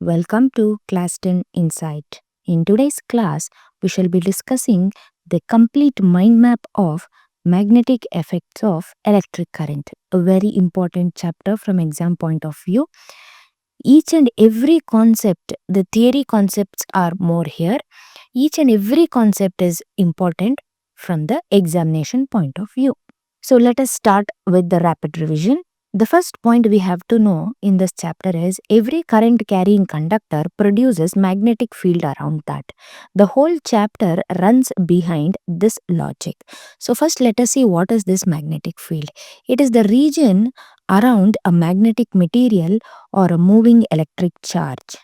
welcome to Class 10 Insight. In today's class, we shall be discussing the complete mind map of magnetic effects of electric current, a very important chapter from exam point of view. Each and every concept, the theory concepts are more here. Each and every concept is important from the examination point of view. So let us start with the rapid revision. The first point we have to know in this chapter is every current carrying conductor produces magnetic field around that. The whole chapter runs behind this logic. So first let us see what is this magnetic field. It is the region around a magnetic material or a moving electric charge.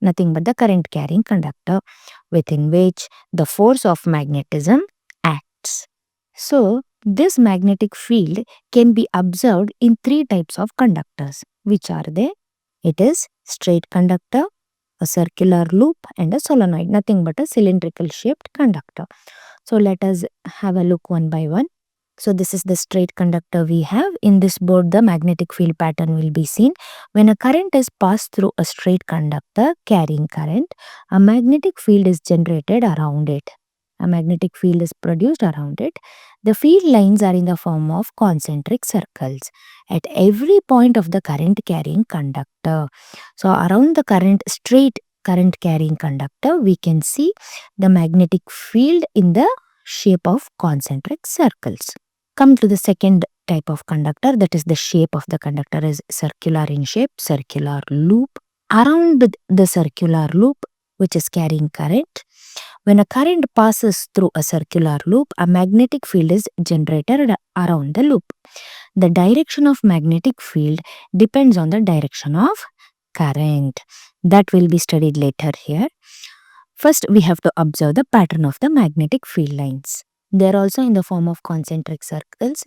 Nothing but the current carrying conductor within which the force of magnetism acts. So, this magnetic field can be observed in three types of conductors. Which are they? It is straight conductor, a circular loop and a solenoid, nothing but a cylindrical shaped conductor. So, let us have a look one by one. So, this is the straight conductor we have. In this board, the magnetic field pattern will be seen. When a current is passed through a straight conductor carrying current, a magnetic field is generated around it. A magnetic field is produced around it. The field lines are in the form of concentric circles at every point of the current carrying conductor. So, around the straight current carrying conductor, we can see the magnetic field in the shape of concentric circles. Come to the second type of conductor, that is the shape of the conductor is circular in shape, circular loop. Around the circular loop, which is carrying current, when a current passes through a circular loop, a magnetic field is generated around the loop. The direction of magnetic field depends on the direction of current. That will be studied later here. First, we have to observe the pattern of the magnetic field lines. They are also in the form of concentric circles,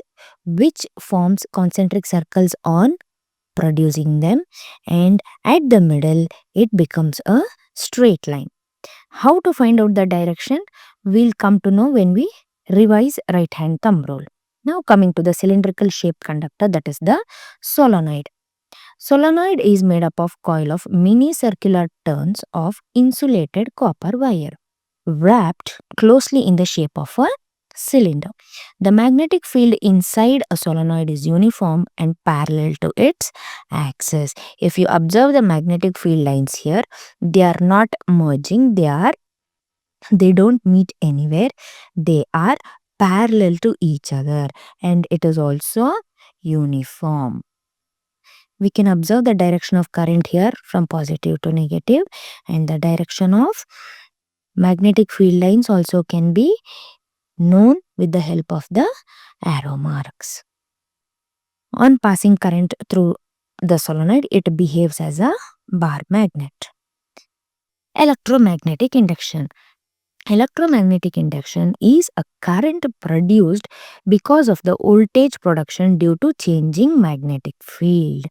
which forms concentric circles on producing them, and at the middle, it becomes a straight line. How to find out the direction? We'll come to know when we revise right hand thumb rule. Now coming to the cylindrical shaped conductor, that is the solenoid. Solenoid is made up of coil of mini circular turns of insulated copper wire wrapped closely in the shape of a cylinder. The magnetic field inside a solenoid is uniform and parallel to its axis. If you observe the magnetic field lines here, they are not merging, they don't meet anywhere. They are parallel to each other and it is also uniform. We can observe the direction of current here from positive to negative, and the direction of magnetic field lines also can be known with the help of the arrow marks. On passing current through the solenoid, it behaves as a bar magnet. Electromagnetic induction. Electromagnetic induction is a current produced because of the voltage production due to changing magnetic field.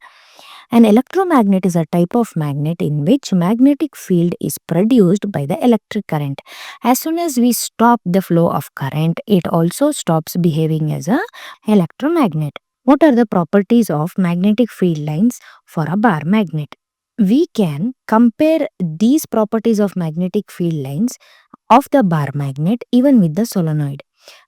An electromagnet is a type of magnet in which magnetic field is produced by the electric current. As soon as we stop the flow of current, it also stops behaving as an electromagnet. What are the properties of magnetic field lines for a bar magnet? We can compare these properties of magnetic field lines of the bar magnet even with the solenoid,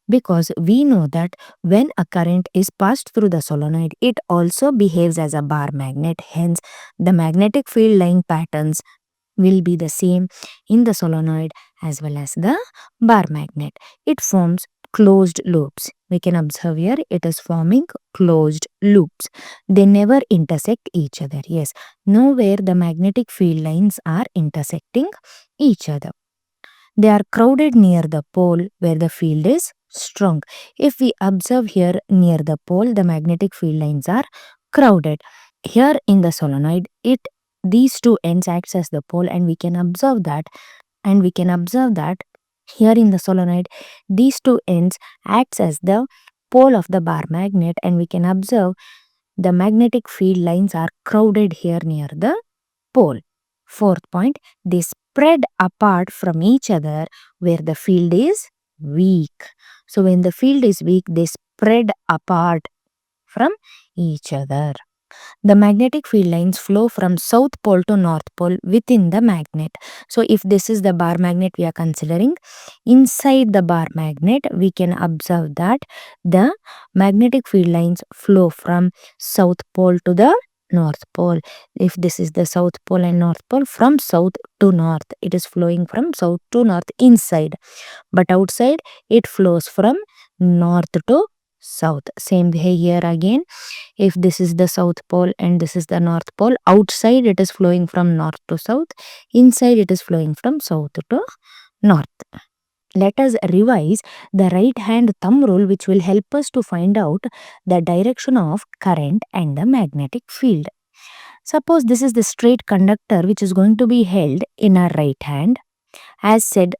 because we know that when a current is passed through the solenoid, it also behaves as a bar magnet. Hence, the magnetic field line patterns will be the same in the solenoid as well as the bar magnet. It forms closed loops. We can observe here it is forming closed loops. They never intersect each other. Yes, nowhere the magnetic field lines are intersecting each other. They are crowded near the pole where the field is strong. If we observe here near the pole, the magnetic field lines are crowded. Here in the solenoid, these two ends acts as the pole, and we can observe that. Here in the solenoid, these two ends acts as the pole of the bar magnet, and we can observe the magnetic field lines are crowded here near the pole. Fourth point, they spread apart from each other where the field is weak. So when the field is weak, they spread apart from each other. The magnetic field lines flow from south pole to north pole within the magnet. So if this is the bar magnet we are considering, inside the bar magnet we can observe that the magnetic field lines flow from south pole to the north pole. If this is the south pole and north pole, from south to north, it is flowing from south to north inside, but outside it flows from north to south. Same way here again, if this is the south pole and this is the north pole, outside it is flowing from north to south, inside it is flowing from south to north. Let us revise the right hand thumb rule, which will help us to find out the direction of current and the magnetic field. Suppose this is the straight conductor which is going to be held in our right hand as said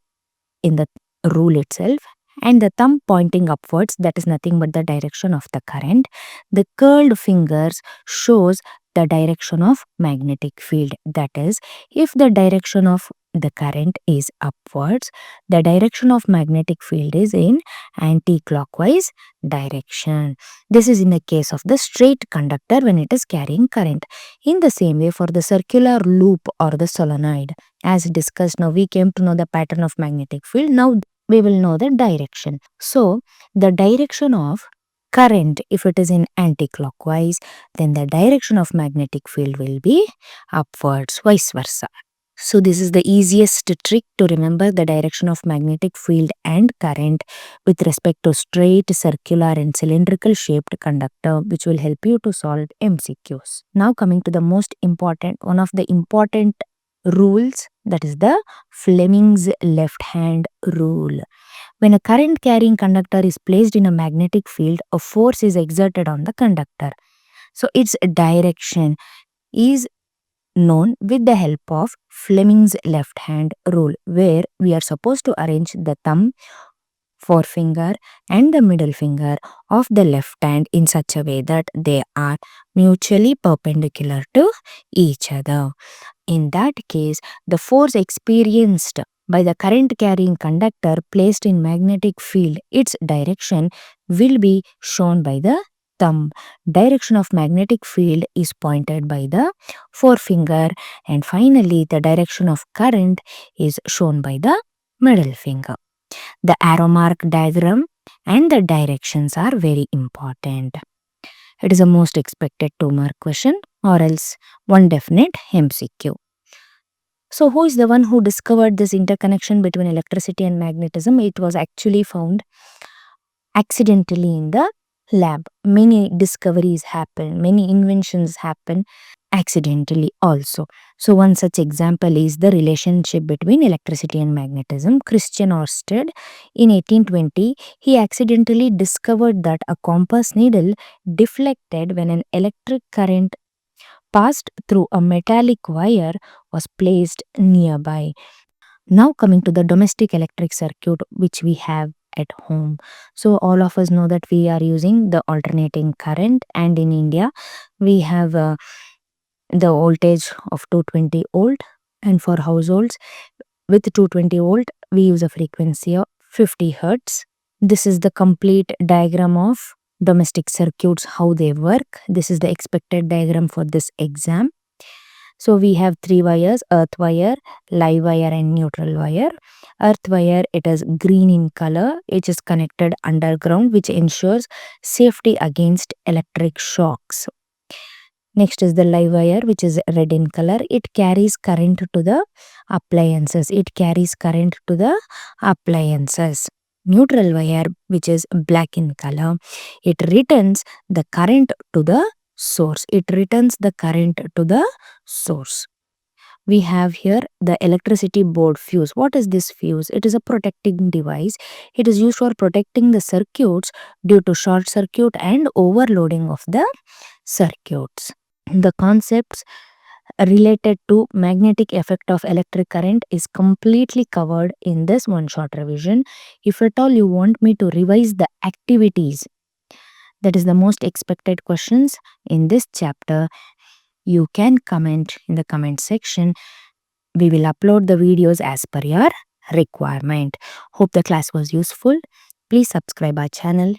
in the rule itself, and the thumb pointing upwards, that is nothing but the direction of the current. The curled fingers shows the direction of magnetic field. That is, if the direction of the current is upwards, the direction of magnetic field is in anti-clockwise direction. This is in the case of the straight conductor when it is carrying current. In the same way, for the circular loop or the solenoid, as discussed, now we came to know the pattern of magnetic field. Now we will know the direction. So the direction of current, if it is in anti-clockwise, then the direction of magnetic field will be upwards, vice versa. So this is the easiest trick to remember the direction of magnetic field and current with respect to straight, circular and cylindrical shaped conductor, which will help you to solve MCQs. Now coming to the most important, one of the important rules, that is the Fleming's left hand rule. When a current carrying conductor is placed in a magnetic field, a force is exerted on the conductor. So its direction is known with the help of Fleming's left hand rule, where we are supposed to arrange the thumb, forefinger and the middle finger of the left hand in such a way that they are mutually perpendicular to each other. In that case, the force experienced by the current carrying conductor placed in magnetic field, its direction will be shown by the thumb. Direction of magnetic field is pointed by the forefinger, and finally the direction of current is shown by the middle finger. The arrow mark diagram and the directions are very important. It is a most expected 2-mark question or else one definite MCQ. So who is the one who discovered this interconnection between electricity and magnetism? It was actually found accidentally in the lab. Many discoveries happen, many inventions happen accidentally also. So one such example is the relationship between electricity and magnetism. Christian Ørsted in 1820, he accidentally discovered that a compass needle deflected when an electric current passed through a metallic wire was placed nearby. Now coming to the domestic electric circuit which we have at home. So all of us know that we are using the alternating current, and in India we have the voltage of 220 volt, and for households with 220 volt we use a frequency of 50 hertz. This is the complete diagram of domestic circuits, how they work. This is the expected diagram for this exam. So we have 3 wires: earth wire, live wire and neutral wire. Earth wire, it is green in color, which is connected underground, which ensures safety against electric shocks. Next is the live wire, which is red in color. It carries current to the appliances. Neutral wire, which is black in color, it returns the current to the source. We have here the electricity board fuse. What is this fuse? It is a protecting device. It is used for protecting the circuits due to short circuit and overloading of the circuits. The concepts related to magnetic effect of electric current is completely covered in this one short revision. If at all you want me to revise the activities, that is the most expected questions in this chapter, you can comment in the comment section. We will upload the videos as per your requirement. Hope the class was useful. Please subscribe our channel.